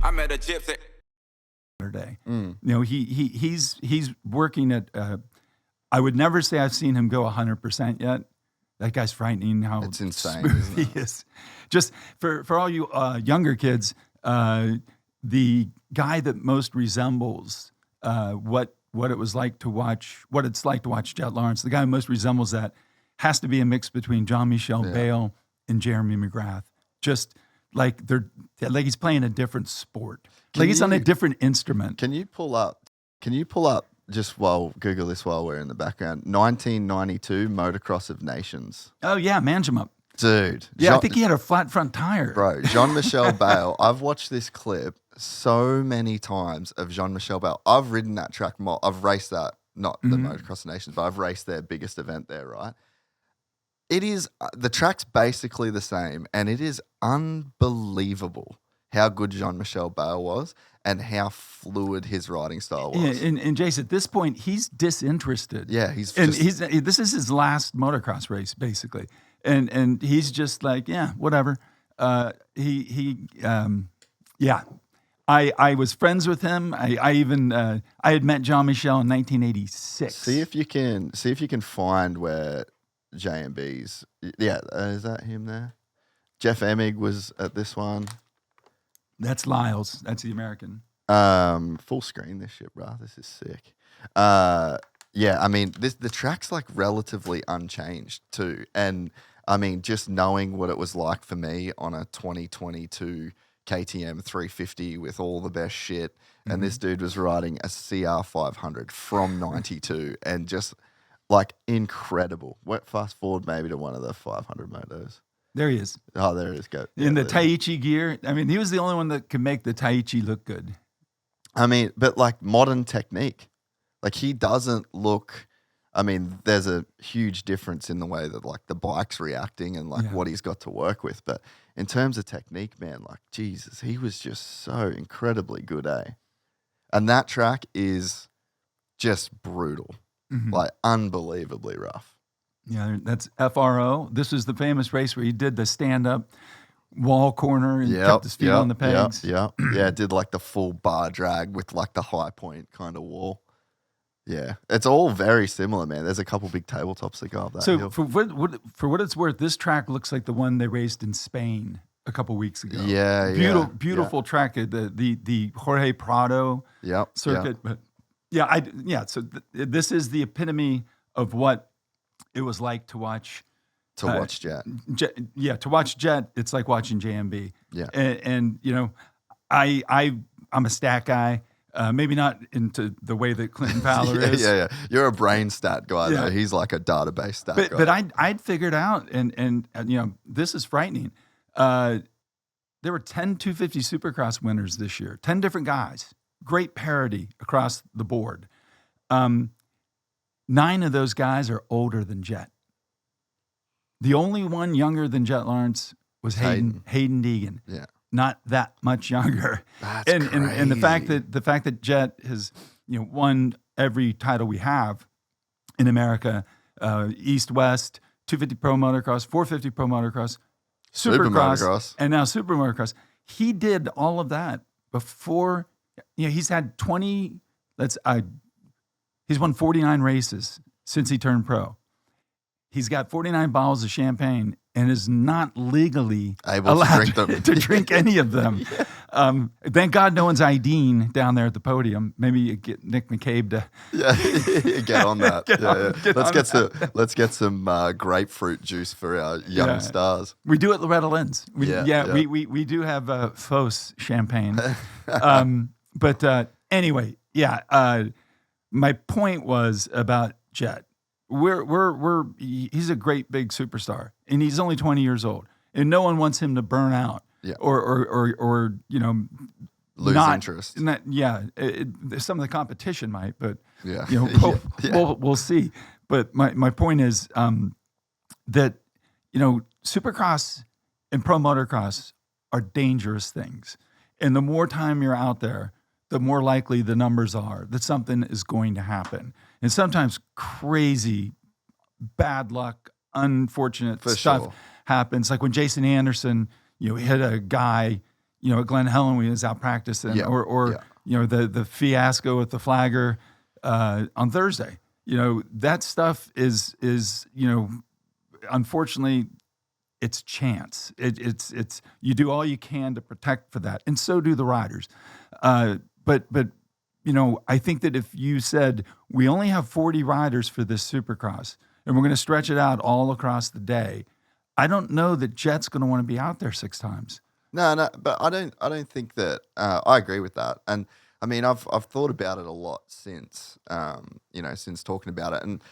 I met a Gypsy. Saturday. He's working at. I would never say I've seen him go 100% yet. That guy's frightening. How it's insane, smooth isn't it? he is. Just for all you younger kids, the guy that most resembles what it was like to watch, what it's like to watch Jett Lawrence, the guy who most resembles that has to be a mix between Jean-Michel Bale and Jeremy McGrath. Just like he's playing a different sport. He's on a different instrument. Can you pull up just Google this while we're in the background? 1992 Motocross of Nations. Oh yeah, Manjum. Dude. Yeah, I think he had a flat front tire. Bro, Jean-Michel Bale. I've watched this clip so many times of Jean-Michel Bale. I've ridden that track. I've raced that, not the Motocross of Nations, but I've raced their biggest event there, right? It is, the track's basically the same, and it is unbelievable how good Jean-Michel Bale was and how fluid his riding style was. Yeah, and Jace, at this point, he's disinterested. Yeah, this is his last motocross race, basically. And he's just like, yeah, whatever. I was friends with him. I had met Jean-Michel in 1986. See if you can find where JMB's. Yeah, is that him there? Jeff Emig was at this one. That's Lyles. That's the American. Full screen this shit, bro. This is sick. Yeah, I mean, the track's like relatively unchanged too, and I mean, just knowing what it was like for me on a 2022 KTM 350 with all the best shit, and this dude was riding a CR 500 from 92, and just like incredible. Fast forward maybe to one of the 500 motos. There he is. Oh, there it is. Go. In the Taichi gear. I mean, he was the only one that could make the Taichi look good. I mean, but like modern technique. Like he doesn't look, I mean, there's a huge difference in the way that like the bike's reacting and like what he's got to work with. But in terms of technique, man, like Jesus, he was just so incredibly good, eh? And that track is just brutal, like unbelievably rough. Yeah, that's FRO. This is the famous race where he did the stand-up wall corner and kept his feet on the pegs. Yeah, did like the full bar drag with like the high point kind of wall. Yeah, it's all very similar, man. There's a couple big tabletops that go up that hill. For what it's worth, this track looks like the one they raced in Spain a couple weeks ago. Beautiful track, the Jorge Prado circuit. Yeah. But so this is the epitome of what it was like to watch. Watch Jett. To watch Jett, it's like watching JMB. Yeah. And you know, I'm a stat guy. Maybe not into the way that Clinton Fowler is. Yeah. You're a brain stat guy, though. He's like a database stat guy. But I'd figured out, and you know, this is frightening. There were 10 250 Supercross winners this year, 10 different guys. Great parity across the board. 9 of those guys are older than Jett. The only one younger than Jett Lawrence was Haiden Deegan. Yeah. Not that much younger. That's crazy. And the fact that Jett has, you know, won every title we have in America, East West, 250 Pro Motocross, 450 Pro Motocross, Supercross, and now Super Motocross. He did all of that before. You know, he's had 20. He's won 49 races since he turned pro. He's got 49 bottles of champagne and is not legally allowed to drink any of them. Thank God no one's IDing down there at the podium. Maybe you get Nick McCabe to get on that. Let's get some grapefruit juice for our young stars. We do at Loretta Lynn's. We do have Fos champagne. But anyway, my point was about Jett. He's a great big superstar, and he's only 20 years old, and no one wants him to burn out or you know, lose interest. Some of the competition might, but you know, we'll see. But my point is that, you know, Supercross and Pro Motocross are dangerous things, and the more time you're out there, the more likely the numbers are that something is going to happen. And sometimes crazy, bad luck, unfortunate stuff happens. Like when Jason Anderson, you know, hit a guy, at Glen Helen when he was out practicing, Yeah. or the fiasco with the flagger on Thursday. That stuff is unfortunately, it's chance. It's you do all you can to protect for that, and so do the riders. But I think that if you said we only have 40 riders for this Supercross, and we're going to stretch it out all across the day, I don't know that Jett's going to want to be out there 6 times. No, but I don't think that. I agree with that, and I mean, I've thought about it a lot since, since talking about it, and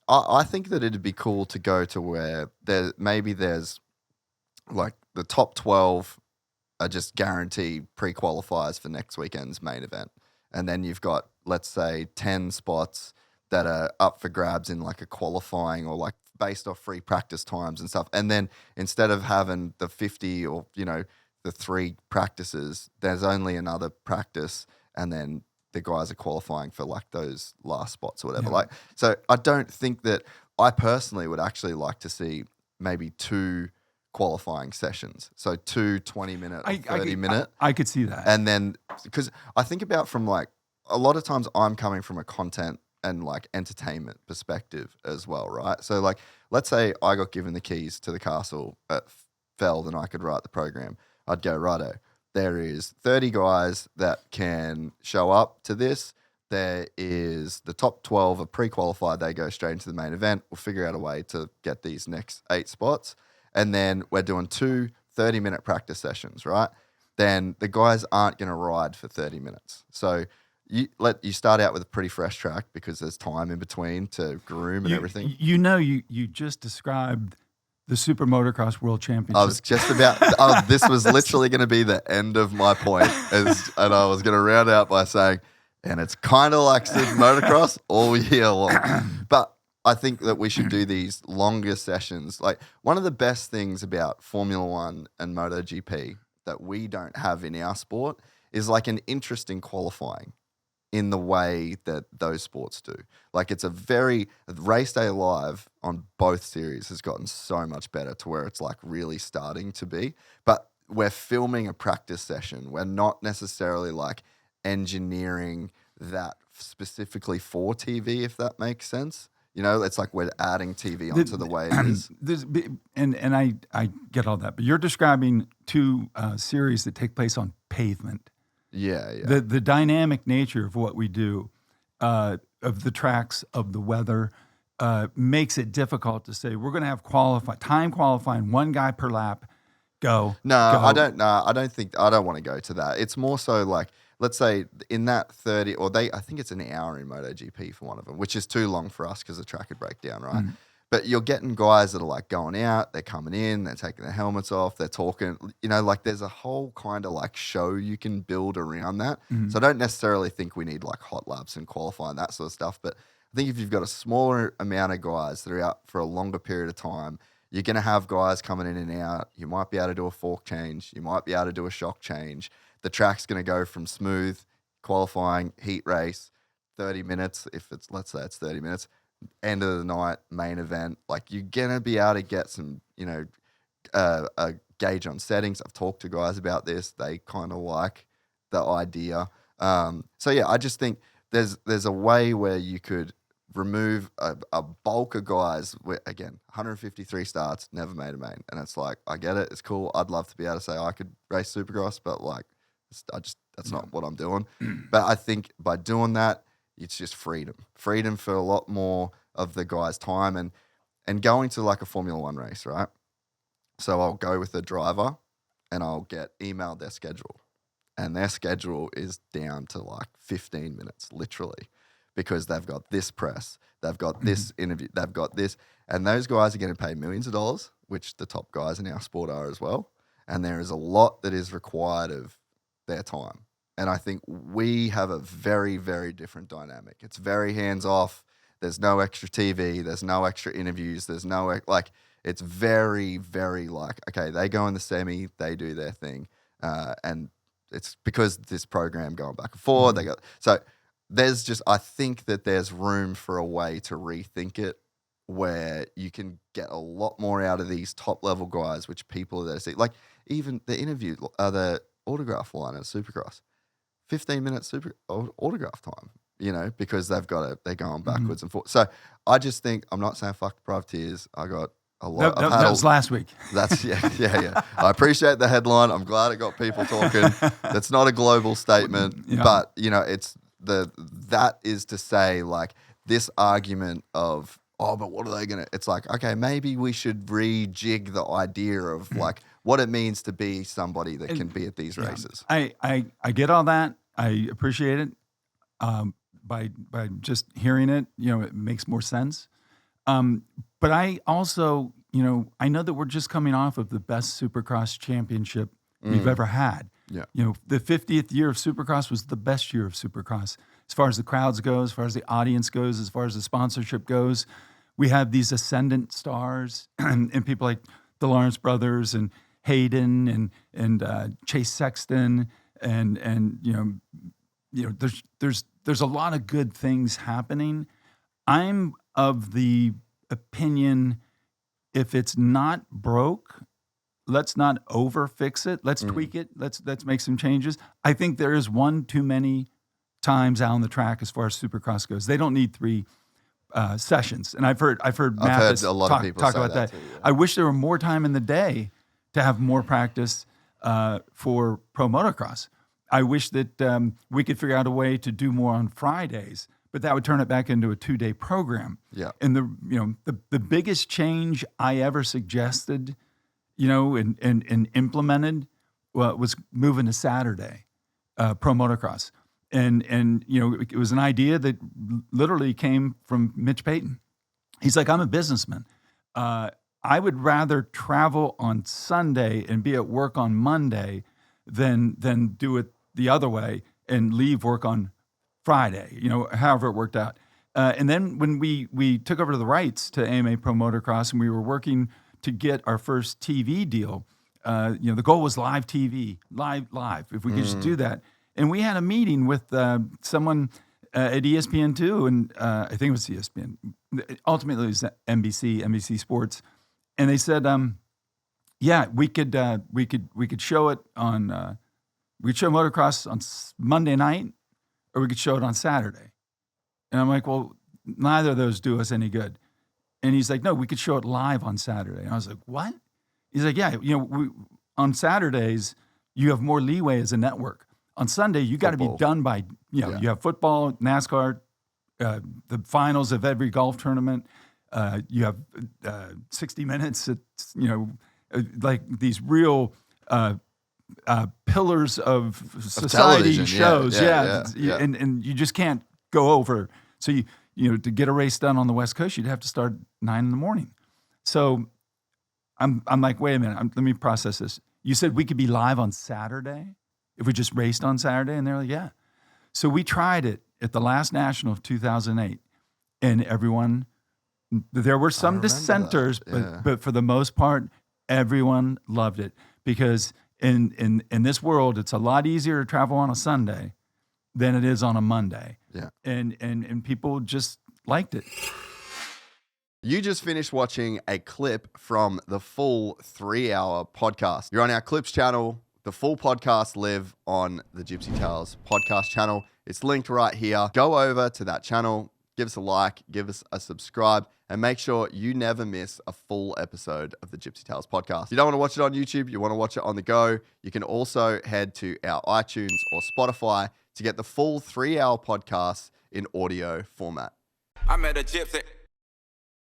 I think that it'd be cool to go to where there's like the top 12 are just guaranteed pre-qualifiers for next weekend's main event, and then you've got, let's say, 10 spots that are up for grabs in like a qualifying or like based off free practice times and stuff, and then instead of having the 50 or the 3 practices, there's only another practice, and then the guys are qualifying for like those last spots or whatever. Yeah. So I don't think that I personally would actually like to see maybe 2 qualifying sessions. So 2 20-minute or 30-minute. I could see that. And then, because I think about from like, a lot of times I'm coming from a content and like entertainment perspective as well, right? So like, let's say I got given the keys to the castle at Feld and I could write the program. I'd go, righto, there is 30 guys that can show up to this. There is the top 12 are pre-qualified. They go straight into the main event. We'll figure out a way to get these next 8 spots. And then we're doing 2 30-minute practice sessions, right? Then the guys aren't going to ride for 30 minutes. So you start out with a pretty fresh track because there's time in between to groom and everything. You just described the Super Motocross World Championship. I was just about, this was literally going to be the end of my point. And I was going to round out by saying, and it's kind of like Super Motocross all year long. But I think that we should do these longer sessions. Like, one of the best things about Formula One and MotoGP that we don't have in our sport is like an interesting qualifying in the way that those sports do. Like, it's race day live on both series has gotten so much better to where it's like really starting to be. But we're filming a practice session. We're not necessarily like engineering that specifically for TV, if that makes sense. It's like we're adding TV onto the way it is. And I get all that, but you're describing 2 series that take place on pavement. Yeah. The dynamic nature of what we do, of the tracks, of the weather, makes it difficult to say we're going to have time qualifying 1 guy per lap. Go. I don't want to go to that. It's more so like, let's say in that 30, I think it's an hour in MotoGP for one of them, which is too long for us because the track would break down, right? But you're getting guys that are like going out, they're coming in, they're taking their helmets off, they're talking, like there's a whole kind of like show you can build around that. So I don't necessarily think we need like hot laps and qualifying, that sort of stuff. But I think if you've got a smaller amount of guys that are out for a longer period of time, you're going to have guys coming in and out. You might be able to do a fork change. You might be able to do a shock change. The track's going to go from smooth, qualifying, heat race, 30 minutes, let's say it's 30 minutes, end of the night, main event. Like, you're going to be able to get some, a gauge on settings. I've talked to guys about this. They kind of like the idea. So, yeah, I just think there's a way where you could remove a bulk of guys. Again, 153 starts, never made a main. And it's like, I get it. It's cool. I'd love to be able to say I could race Supercross, but like, that's not what I'm doing. But I think by doing that, it's just freedom for a lot more of the guys' time and going to like a Formula One race, right? So I'll go with the driver and I'll get emailed their schedule, and their schedule is down to like 15 minutes, literally, because they've got this press, they've got this interview, they've got this, and those guys are getting paid millions of dollars, which the top guys in our sport are as well. And there is a lot that is required of their time. And I think we have a very, very different dynamic. It's very hands-off. There's no extra TV. There's no extra interviews. There's no, like, it's very, very like, okay, they go in the semi, they do their thing. And it's because this program going back and forth. So I think that there's room for a way to rethink it where you can get a lot more out of these top-level guys, which people are there to see. Like, even the interview, autograph line at Supercross. 15-minute autograph time, you know, because they're going backwards and forth. So I just think, I'm not saying fuck the privateers. I got a lot. That was last week. That's yeah. I appreciate the headline. I'm glad it got people talking. That's not a global statement, but you know, that is to say, like, this argument of, oh, but what are they gonna? It's like, okay, maybe we should rejig the idea of like what it means to be somebody that can be at these races. I get all that. I appreciate it. By just hearing it, you know, it makes more sense. But I also, you know, I know that we're just coming off of the best Supercross championship we've ever had. Yeah. You know, the 50th year of Supercross was the best year of Supercross. As far as the crowds go, as far as the audience goes, as far as the sponsorship goes, we have these ascendant stars and people like the Lawrence brothers and Haiden and Chase Sexton and you know there's a lot of good things happening. I'm of the opinion, if it's not broke, let's not over fix it. Let's tweak it. Let's make some changes. I think there is one too many times out on the track as far as Supercross goes. They don't need 3 sessions. And I've heard Mathis a lot of people talk say about that. too, yeah. I wish there were more time in the day to have more practice for Pro Motocross. I wish that we could figure out a way to do more on Fridays, but that would turn it back into a 2-day program. Yeah. And the biggest change I ever suggested, you know, and implemented was moving to Saturday, Pro Motocross. And you know, it was an idea that literally came from Mitch Payton. He's like, I'm a businessman. I would rather travel on Sunday and be at work on Monday than do it the other way and leave work on Friday, you know, however it worked out. And then when we took over the rights to AMA Pro Motocross and we were working to get our first TV deal, you know, the goal was live TV, live, if we could just do that. And we had a meeting with someone at ESPN2, and I think it was ESPN. Ultimately, it was NBC Sports, and they said, "Yeah, we could show it on we could show motocross on Monday night, or we could show it on Saturday." And I'm like, "Well, neither of those do us any good." And he's like, "No, we could show it live on Saturday." And I was like, "What?" He's like, "Yeah, you know, on Saturdays you have more leeway as a network. On Sunday, you got to be done by, you know, you have football, NASCAR, the finals of every golf tournament. You have 60 Minutes, you know, like these real pillars of society shows. And you just can't go over. So, you know, to get a race done on the West Coast, you'd have to start 9 a.m. So I'm like, wait a minute, let me process this. You said we could be live on Saturday if we just raced on Saturday? And they're like, yeah. So we tried it at the last National of 2008, and everyone, there were some dissenters, but for the most part, everyone loved it, because in this world, it's a lot easier to travel on a Sunday than it is on a Monday. Yeah. And people just liked it. You just finished watching a clip from the full 3-hour podcast. You're on our Clips channel. The full podcast live on the Gypsy Tales podcast channel. It's linked right here. Go over to that channel, give us a like, give us a subscribe, and make sure you never miss a full episode of the Gypsy Tales podcast. If you don't want to watch it on YouTube, you want to watch it on the go, you can also head to our iTunes or Spotify to get the full 3-hour podcast in audio format. I met a gypsy.